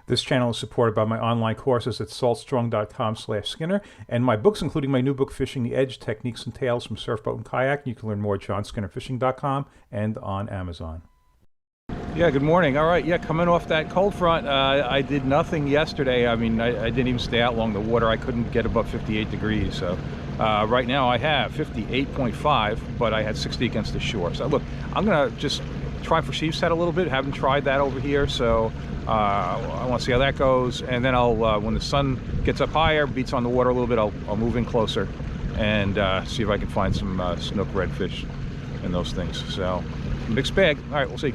This channel is supported by my online courses at saltstrong.com/Skinner and my books, including my new book, Fishing the Edge, Techniques and Tales from Surfboat and Kayak. You can learn more at johnskinnerfishing.com and on Amazon. Yeah, good morning. All right, yeah, coming off that cold front, I did nothing yesterday. I mean, I didn't even stay out long. The water, I couldn't get above 58 degrees. So right now I have 58.5, but I had 60 against the shore. So look, I'm going to just try for Sheepshead a little bit. Haven't tried that over here, so I want to see how that goes. And then I'll, when the sun gets up higher, beats on the water a little bit, I'll move in closer and see if I can find some snook, redfish, and those things. So mixed bag. All right, we'll see.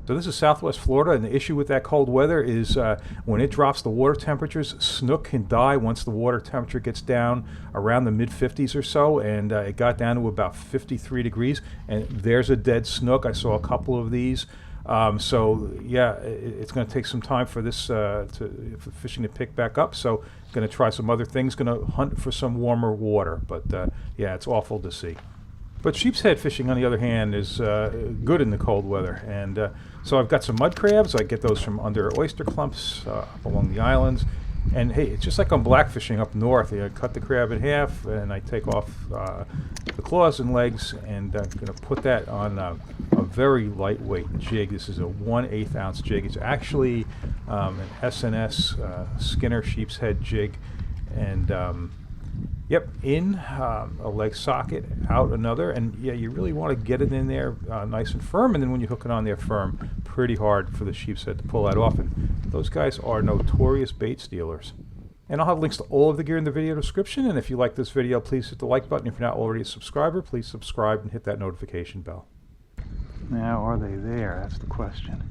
So this is Southwest Florida, and the issue with that cold weather is when it drops the water temperatures, snook can die once the water temperature gets down around the mid-50s or so, and it got down to about 53 degrees, and there's a dead snook. I saw a couple of these. So yeah, it's going to take some time for this for fishing to pick back up. So going to try some other things, going to hunt for some warmer water, but yeah, it's awful to see. But sheepshead fishing, on the other hand, is good in the cold weather. And so I've got some mud crabs. I get those from under oyster clumps up along the islands. And hey, it's just like I'm blackfishing up north. I cut the crab in half, and I take off the claws and legs, and I'm going to put that on a very lightweight jig. This is a 1/8 ounce jig. It's actually an SNS Skinner sheepshead jig. And yep, in a leg socket, out another, and yeah, you really want to get it in there nice and firm, and then when you hook it on there firm, pretty hard for the sheepshead to pull that off, and those guys are notorious bait stealers. And I'll have links to all of the gear in the video description, and if you like this video, please hit the like button. If you're not already a subscriber, please subscribe and hit that notification bell. Now, are they there? That's the question.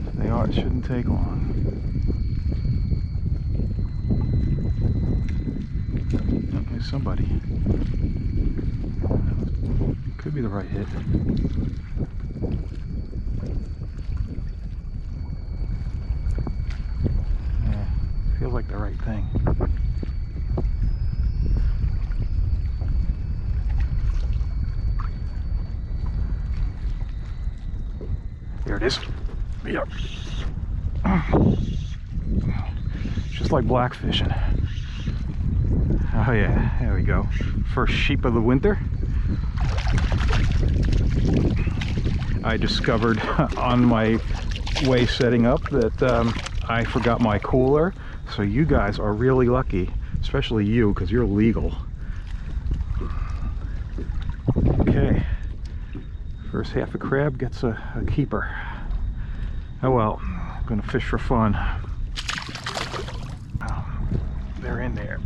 If they are, it shouldn't take long. There's somebody. Could be the right hit. Yeah, feels like the right thing. There it is. Yep. Just like blackfishing. Oh yeah, there we go. First sheep of the winter. I discovered on my way setting up that I forgot my cooler. So you guys are really lucky, especially you, because you're legal. Okay. First half a crab gets a keeper. Oh well, I'm gonna fish for fun. Oh, they're in there.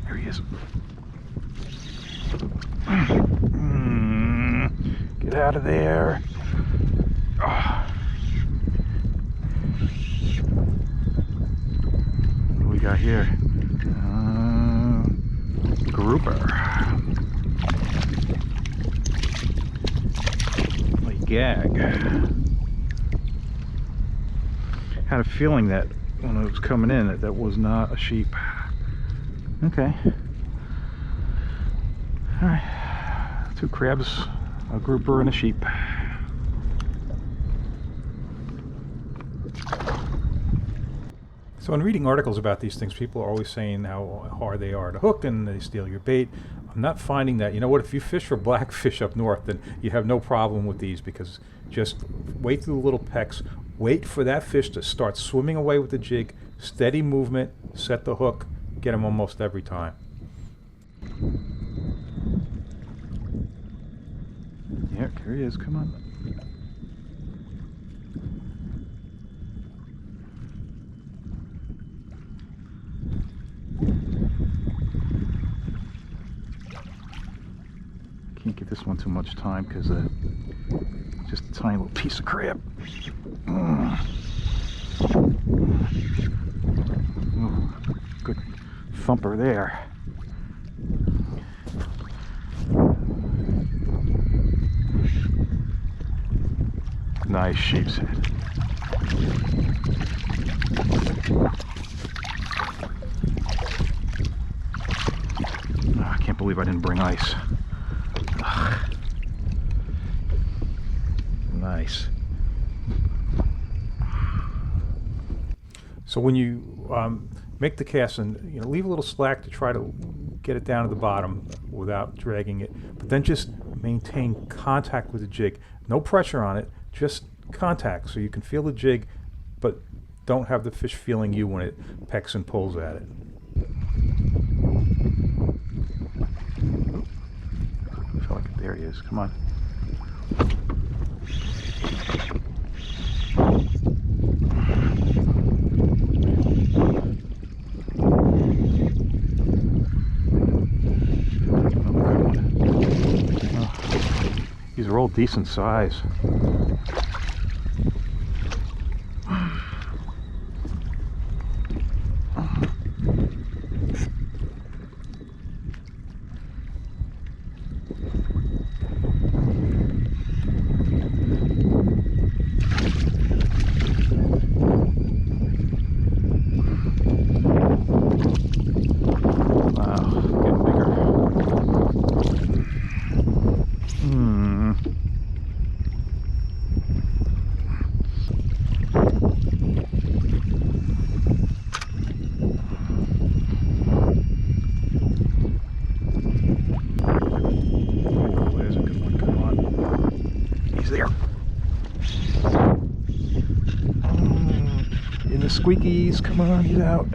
There he is. Get out of there. Oh. What do we got here? Grouper. Like gag. Had a feeling that when it was coming in that was not a sheep. Okay. Alright. 2 crabs, a grouper, and a sheep. So in reading articles about these things, people are always saying how hard they are to hook and they steal your bait. I'm not finding that. You know what, if you fish for blackfish up north, then you have no problem with these, because just wait through the little pecks, wait for that fish to start swimming away with the jig, steady movement, set the hook, get them almost every time. Yeah, here he is, come on. Can't give this one too much time because just a tiny little piece of crab. Ooh, good thumper there. Nice sheepshead. believe I didn't bring ice. Ugh. Nice. So when you make the cast, and leave a little slack to try to get it down to the bottom without dragging it, but then just maintain contact with the jig. No pressure on it, just contact, so you can feel the jig, but don't have the fish feeling you when it pecks and pulls at it. I feel like there he is. Come on. These are all decent size. Squeakies, come on, he's out.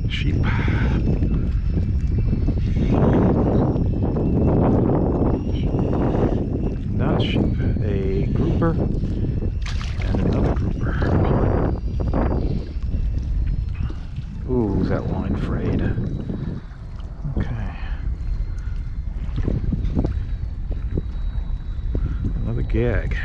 Sheep. Not a sheep, a grouper and another grouper. Ooh, is that line frayed? Okay. Another gag.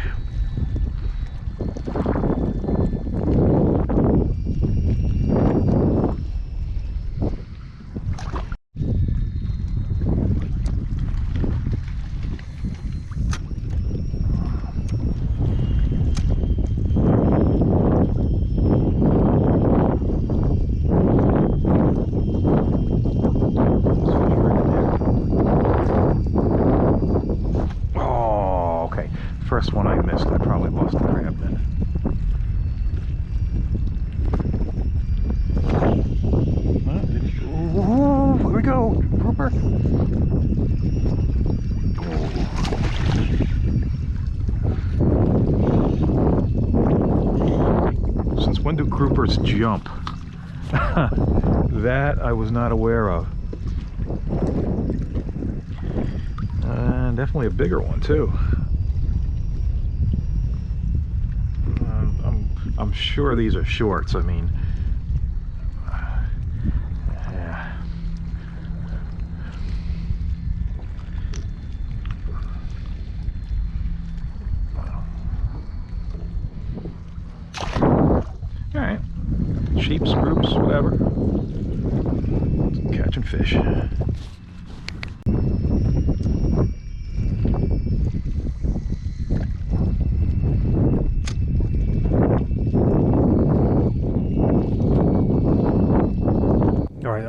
First one I missed, I probably lost the crab then. Ooh, here we go, grouper. Since when do groupers jump? That I was not aware of. Definitely a bigger one too. I'm sure these are shorts. I mean, yeah. All right, sheeps, groups, whatever. Catching fish.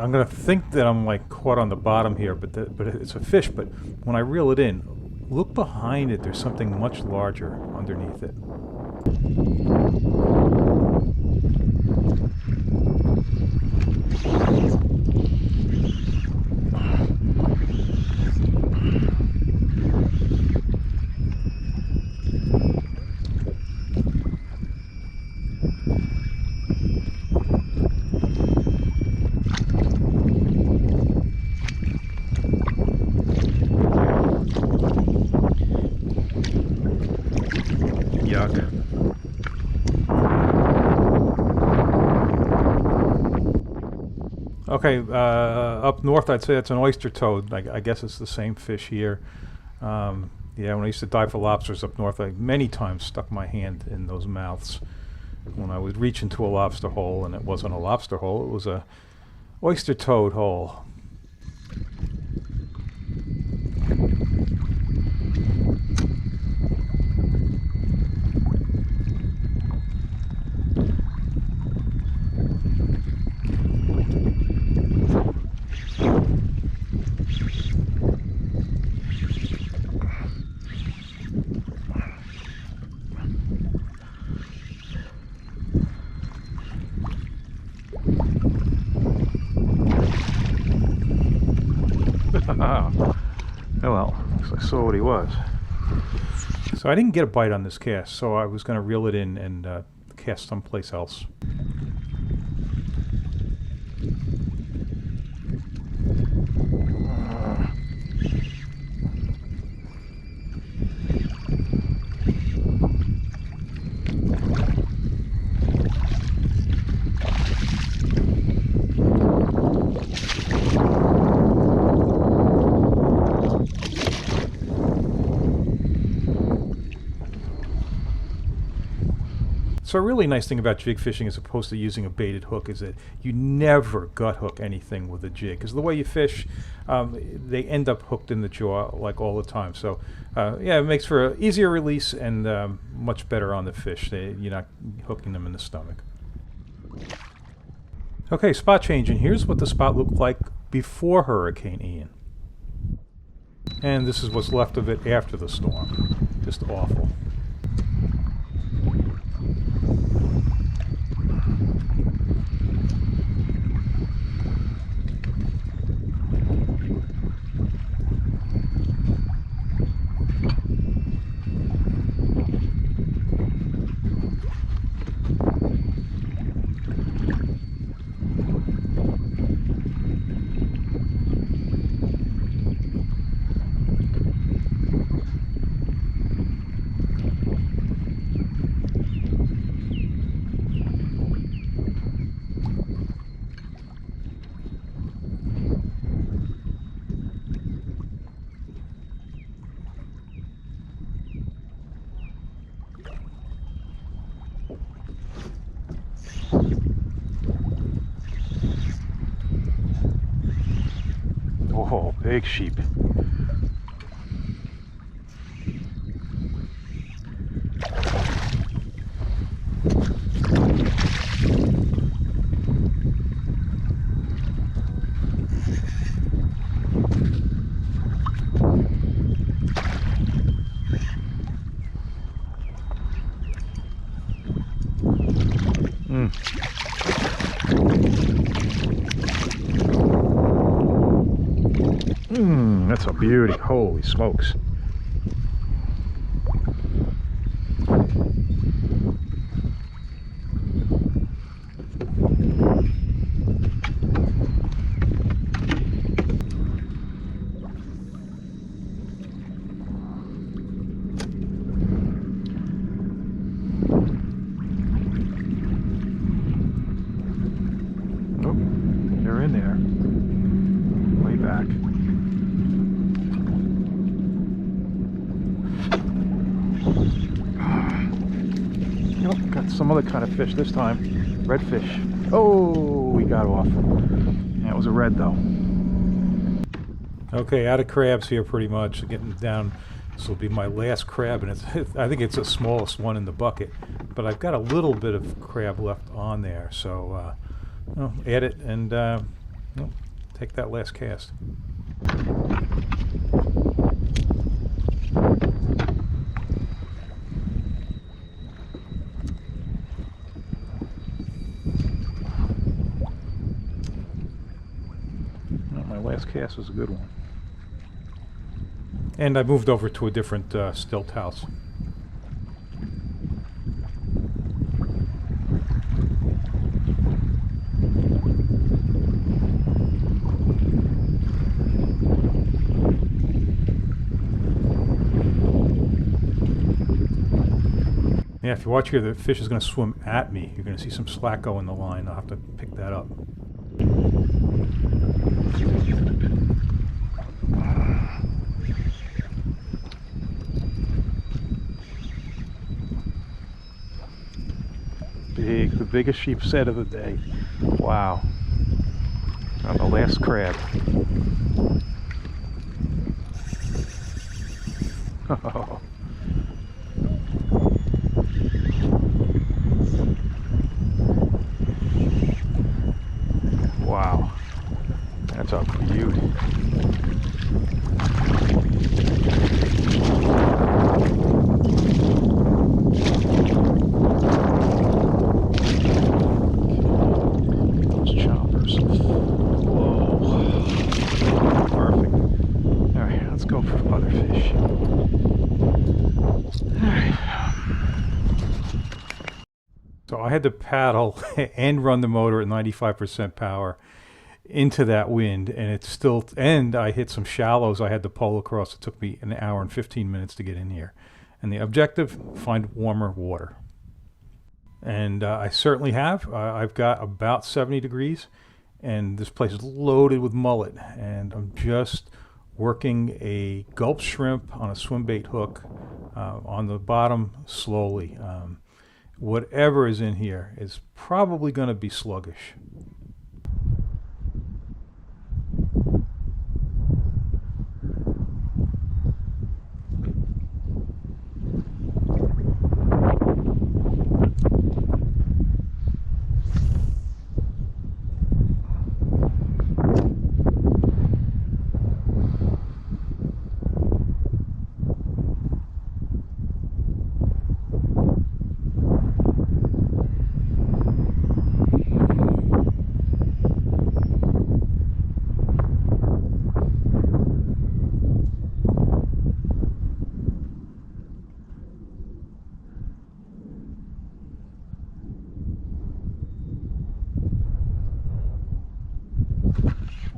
I'm gonna think that I'm like caught on the bottom here, but it's a fish. But when I reel it in, look behind it. There's something much larger underneath it. Yuck. Okay, up north I'd say it's an oyster toad. I guess it's the same fish here. Yeah, when I used to dive for lobsters up north, I many times stuck my hand in those mouths when I would reach into a lobster hole, and it wasn't a lobster hole, it was a oyster toad hole. Oh well, so I saw what he was. So I didn't get a bite on this cast, so I was going to reel it in and cast someplace else. So a really nice thing about jig fishing as opposed to using a baited hook is that you never gut hook anything with a jig, because the way you fish, they end up hooked in the jaw like all the time. So yeah, it makes for an easier release and much better on the fish. You're not hooking them in the stomach. Okay, spot change, and here's what the spot looked like before Hurricane Ian. And this is what's left of it after the storm. Just awful. Oh, big sheep. That's a beauty. Holy smokes. Oh, they're in there. Way back. Oh, got some other kind of fish this time. Redfish. Oh, we got off. Yeah, it was a red though. Okay, out of crabs here pretty much. Getting down. This will be my last crab, and I think it's the smallest one in the bucket. But I've got a little bit of crab left on there, so add it and take that last cast. My last cast was a good one. And I moved over to a different stilt house. Yeah, if you watch here, the fish is going to swim at me. You're going to see some slack go in the line. I'll have to pick that up. Big, the biggest sheepshead of the day. Wow. On the last crab. Wow. That's a beauty. Those chompers. Whoa. Perfect. I had to paddle and run the motor at 95% power into that wind, and it's still, and I hit some shallows I had to pole across. It took me an hour and 15 minutes to get in here. And the objective, find warmer water. And I certainly have. I've got about 70 degrees, and this place is loaded with mullet, and I'm just working a gulp shrimp on a swim bait hook on the bottom slowly. Whatever is in here is probably going to be sluggish.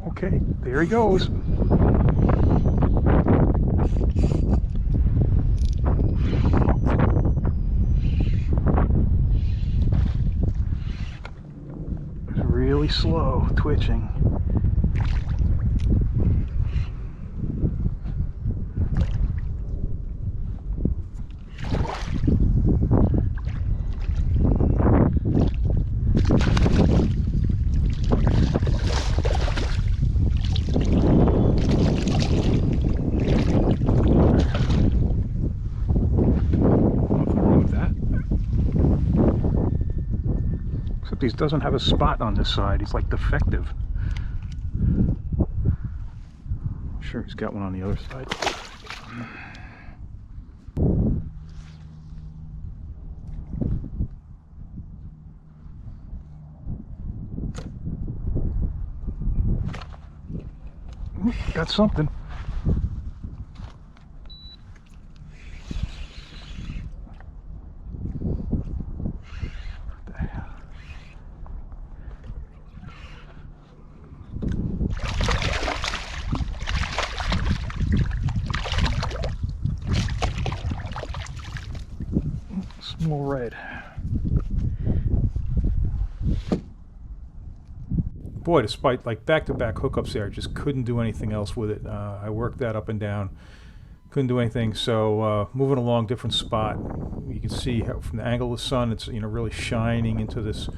Okay, there he goes. It's really slow twitching. He doesn't have a spot on this side. He's like defective. I'm sure he's got one on the other side. Got something. Small red. Boy, despite like back-to-back hookups there, I just couldn't do anything else with it. I worked that up and down, couldn't do anything. So moving along, different spot. You can see how from the angle of the sun, it's really shining into this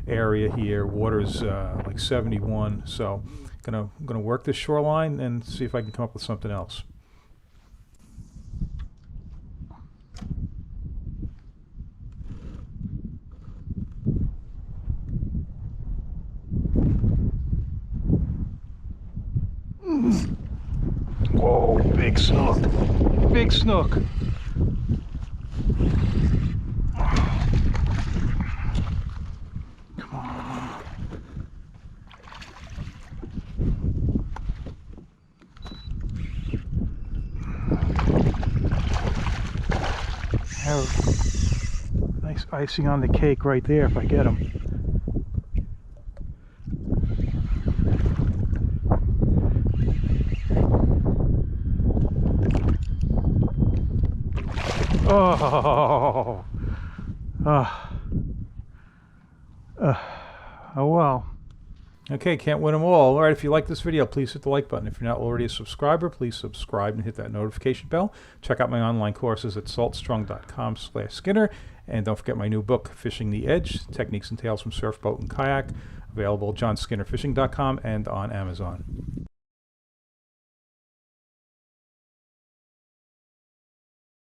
area here. Water's like 71. So gonna work this shoreline and see if I can come up with something else. Whoa, big snook. Big snook. Come on. Have nice icing on the cake right there if I get him. Oh, oh well. Okay, can't win them all. All right, if you like this video, please hit the like button. If you're not already a subscriber, please subscribe and hit that notification bell. Check out my online courses at saltstrong.com/Skinner. And don't forget my new book, Fishing the Edge, Techniques and Tales from Surf, Boat, and Kayak, available at johnskinnerfishing.com and on Amazon.